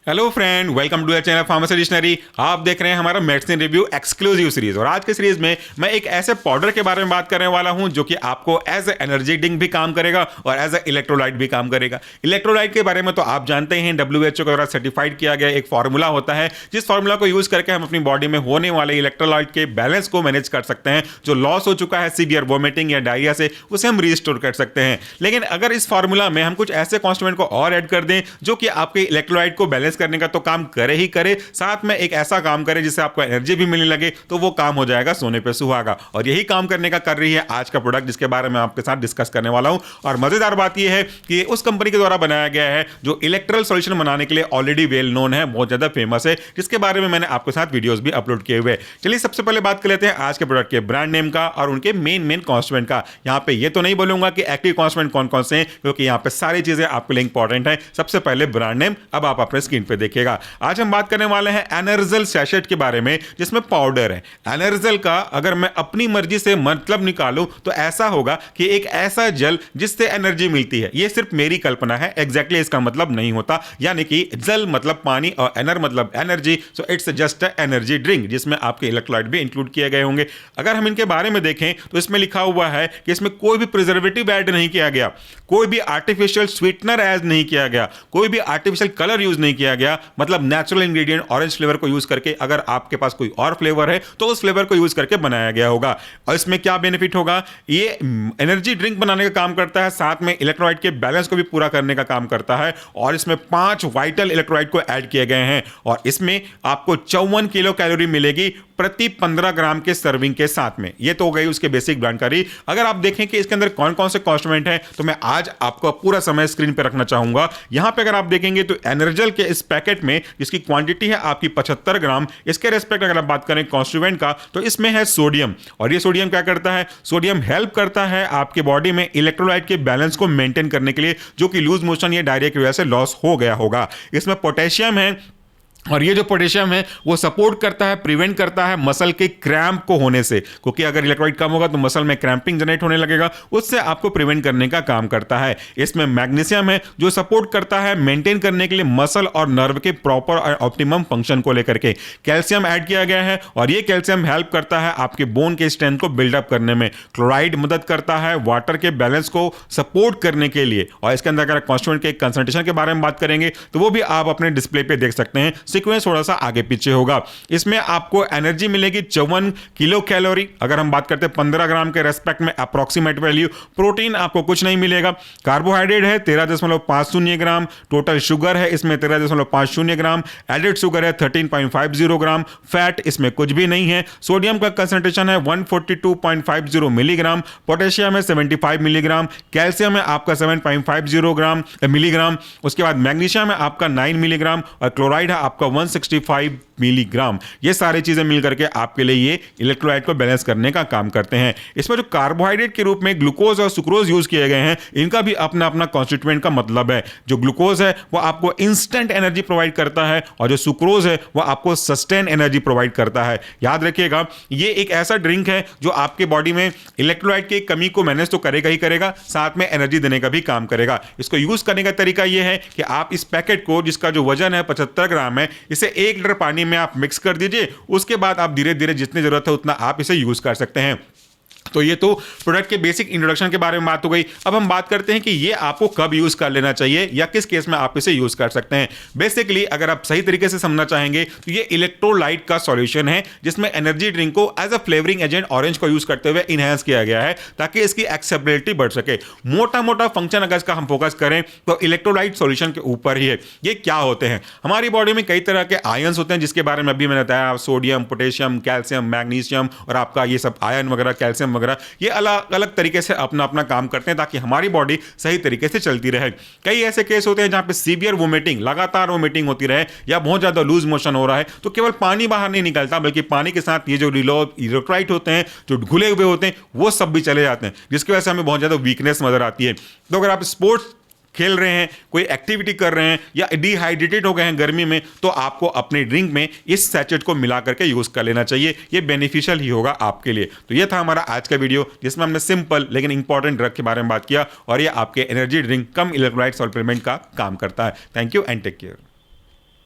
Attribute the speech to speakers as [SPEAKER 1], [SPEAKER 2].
[SPEAKER 1] Hello friend, welcome to the channel pharmacy dictionary. आप देख रहे हैं हमारा मेडिसिन रिव्यू एक्सक्लूसिव सीरीज। और आज के सीरीज में मैं एक ऐसे पाउडर के बारे में बात करने वाला हूं जो कि आपको एज ए एनर्जी ड्रिंक भी काम करेगा और एज ए इलेक्ट्रोलाइट भी काम करेगा। इलेक्ट्रोलाइट के बारे में तो आप जानते हैं, WHO के द्वारा सर्टिफाइड किया गया एक फॉर्मूला होता है, जिस फॉर्मूला को यूज करके हम अपनी बॉडी में होने वाले इलेक्ट्रोलाइट के बैलेंस को मैनेज कर सकते हैं। जो लॉस हो चुका है सीवियर वोमिटिंग या डायरिया से, उसे हम रिस्टोर कर सकते हैं। लेकिन अगर इस फॉर्मूला में हम कुछ ऐसे कॉन्स्टिट्यूएंट को और ऐड कर दें जो कि आपके इलेक्ट्रोलाइट को बैलेंस करने का तो काम करे ही करे, साथ में एक ऐसा काम करे जिससे आपको एनर्जी भी मिलने लगे, तो वो काम हो जाएगा सोने पे सुहागा। और यही काम करने का कर रही है आज का प्रोडक्ट, जिसके बारे में आपके साथ डिस्कस करने वाला हूं। और मजेदार बात यह है कि उस कंपनी के द्वारा बनाया गया है जो इलेक्ट्रल सॉल्यूशन बनाने के लिए ऑलरेडी वेल नोन है, बहुत ज्यादा फेमस है, जिसके बारे में मैंने आपके साथ वीडियोस भी अपलोड किए हुए। चलिए सबसे पहले बात कर लेते हैं आज के प्रोडक्ट के ब्रांड नेम का और उनके मेन कॉन्स्टिट्यूएंट का। यहां पे ये तो नहीं बोलूंगा कि एक्टिव कॉन्स्टिट्यूएंट कौन कौन से हैं, क्योंकि यहां पे सारी चीजें आपके लिए इंपॉर्टेंट है। सबसे पहले ब्रांड नेम, अब आप अपने स्क्रीन पे देखिएगा। आज हम बात करने वाले हैं एनर्जल सैशेट के बारे में, जिसमें पाउडर है। एनर्जल का अगर मैं अपनी मर्जी से मतलब निकालूं तो ऐसा होगा कि एक ऐसा जल जिससे एनर्जी मिलती है। यह सिर्फ मेरी कल्पना है, एग्जैक्टली इसका मतलब नहीं होता। यानी कि जल मतलब पानी और एनर मतलब energy, so it's just energy drink, जिसमें आपके इलेक्ट्रोलाइट भी इंक्लूड किए गए होंगे। अगर हम इनके बारे में देखें तो इसमें लिखा हुआ है कि इसमें कोई भी प्रिजर्वेटिव ऐड नहीं किया गया, कोई भी आर्टिफिशियल स्वीटनर ऐड नहीं किया गया, कोई भी आर्टिफिशियल कलर यूज नहीं किया गया। मतलब नेचुरल इंग्रेडिएंट ऑरेंज फ्लेवर को यूज करके, अगर आपके पास कोई और फ्लेवर है तो उस फ्लेवर को यूज करके बनाया गया होगा। और इसमें क्या बेनिफिट होगा, ये एनर्जी ड्रिंक बनाने का काम करता है, साथ में इलेक्ट्रोलाइट के बैलेंस को भी पूरा करने का काम करता है। और इसमें 5 वाइटल इलेक्ट्रोलाइट को ऐड किए गए हैं और इसमें आपको 54 किलो कैलोरी मिलेगी प्रति 15 ग्राम के सर्विंग के साथ में। ये तो हो गई उसके बेसिक जानकारी। अगर आप देखें कि इसके अंदर कौन कौन से कॉन्स्टिट्यूएंट हैं, तो मैं आज आपको पूरा समय स्क्रीन पे रखना चाहूंगा। यहां पे अगर आप देखेंगे तो एनर्जल के इस पैकेट में, जिसकी क्वांटिटी है आपकी 75 ग्राम, इसके रेस्पेक्ट अगर आप बात करें कॉन्स्टिट्यूएंट का, तो इसमें है सोडियम। और ये सोडियम क्या करता है, सोडियम हेल्प करता है आपके बॉडी में इलेक्ट्रोलाइट के बैलेंस को मेंटेन करने के लिए, जो कि लूज मोशन या डायरिया की वजह से लॉस हो गया होगा। इसमें पोटेशियम है और ये जो पोटेशियम है वो सपोर्ट करता है, प्रिवेंट करता है मसल के क्रैम्प को होने से, क्योंकि अगर इलेक्ट्रोलाइट कम होगा तो मसल में क्रैम्पिंग जनरेट होने लगेगा, उससे आपको प्रिवेंट करने का काम करता है। इसमें मैग्नीशियम है जो सपोर्ट करता है मेंटेन करने के लिए मसल और नर्व के प्रॉपर और ऑप्टिमम फंक्शन को लेकर के। कैल्शियम ऐड किया गया है और ये कैल्शियम हेल्प करता है आपके बोन के स्ट्रेंथ को बिल्डअप करने में। क्लोराइड मदद करता है वाटर के बैलेंस को सपोर्ट करने के लिए। और इसके अंदर अगर कॉन्स्टिट्यूएंट के कंसंट्रेशन के बारे में बात करेंगे तो वो भी आप अपने डिस्प्ले पे देख सकते हैं, सीक्वेंस थोड़ा सा आगे पीछे होगा। इसमें आपको एनर्जी मिलेगी 54 किलो कैलोरी। अगर हम बात करते हैं 15 ग्राम के रेस्पेक्ट में अप्रोक्सीमेट वैल्यू। प्रोटीन आपको कुछ नहीं मिलेगा। कार्बोहाइड्रेट है 13.50 ग्राम, टोटल शुगर है इसमें 13.50 ग्राम, एडेड शुगर है 13.50 ग्राम, फैट इसमें कुछ भी नहीं है। सोडियम का कंसंट्रेशन है 142.50 मिलीग्राम, पोटेशियम है 75 मिलीग्राम, कैल्शियम है आपका 7.50 मिलीग्राम, उसके बाद मैग्नीशियम है आपका 9 मिलीग्राम और क्लोराइड है आपका 165 मिलीग्राम। ये सारी चीजें मिलकर के आपके लिए ये इलेक्ट्रोलाइट को बैलेंस करने का काम करते हैं। इसमें जो कार्बोहाइड्रेट के रूप में ग्लूकोज और सुक्रोज यूज किए गए हैं, इनका भी अपना अपना कॉन्स्टिट्यूएंट का मतलब है। जो ग्लूकोज है वो आपको इंस्टेंट एनर्जी प्रोवाइड करता है और जो सुक्रोज है वो आपको सस्टेन एनर्जी प्रोवाइड करता है। याद रखिएगा, ये एक ऐसा ड्रिंक है जो आपके बॉडी में इलेक्ट्रोलाइट की कमी को मैनेज तो करेगा ही करेगा, साथ में एनर्जी देने का भी काम करेगा। इसको यूज करने का तरीका यह है कि आप इस पैकेट को, जिसका जो वजन है 75 ग्राम है, इसे 1 लीटर पानी में आप मिक्स कर दीजिए। उसके बाद आप धीरे धीरे जितनी जरूरत है उतना आप इसे यूज कर सकते हैं। तो ये तो प्रोडक्ट के बेसिक इंट्रोडक्शन के बारे में बात हो गई। अब हम बात करते हैं कि ये आपको कब यूज कर लेना चाहिए या किस केस में आप इसे यूज कर सकते हैं। बेसिकली अगर आप सही तरीके से समझना चाहेंगे तो ये इलेक्ट्रोलाइट का सॉल्यूशन है, जिसमें एनर्जी ड्रिंक को as a flavouring agent orange को यूज करते हुए इनहेंस किया गया है, ताकि इसकी एक्सेसिबिलिटी बढ़ सके। मोटा मोटा फंक्शन अगर इसका हम फोकस करें तो इलेक्ट्रोलाइट सॉल्यूशन के ऊपर ही है। ये क्या होते हैं, हमारी बॉडी में कई तरह के आयंस होते हैं, जिसके बारे में अभी मैंने बताया, सोडियम, पोटेशियम, कैल्शियम, मैग्नीशियम और आपका ये सब आयन वगैरह, कैल्शियम वगैरह, ये अलग अलग तरीके से अपना अपना काम करते हैं ताकि हमारी बॉडी सही तरीके से चलती रहे। कई ऐसे केस होते हैं जहां पे सीवियर वोमिटिंग, लगातार वोमिटिंग होती रहे या बहुत ज्यादा लूज मोशन हो रहा है, तो केवल पानी बाहर नहीं निकलता, बल्कि पानी के साथ ये जो इलेक्ट्रोलाइट होते हैं, जो घुले हुए होते हैं, वो सब भी चले जाते हैं, जिसकी वजह से हमें बहुत ज्यादा वीकनेस नजर आती है। तो अगर आप स्पोर्ट्स खेल रहे हैं, कोई एक्टिविटी कर रहे हैं या डिहाइड्रेटेड हो गए हैं गर्मी में, तो आपको अपने ड्रिंक में इस सैचेट को मिला करके यूज कर लेना चाहिए। ये बेनिफिशियल ही होगा आपके लिए। तो ये था हमारा आज का वीडियो, जिसमें हमने सिंपल लेकिन इंपॉर्टेंट ड्रग के बारे में बात किया और ये आपके energy drink cum electrolyte supplement का काम करता है। Thank you and take care.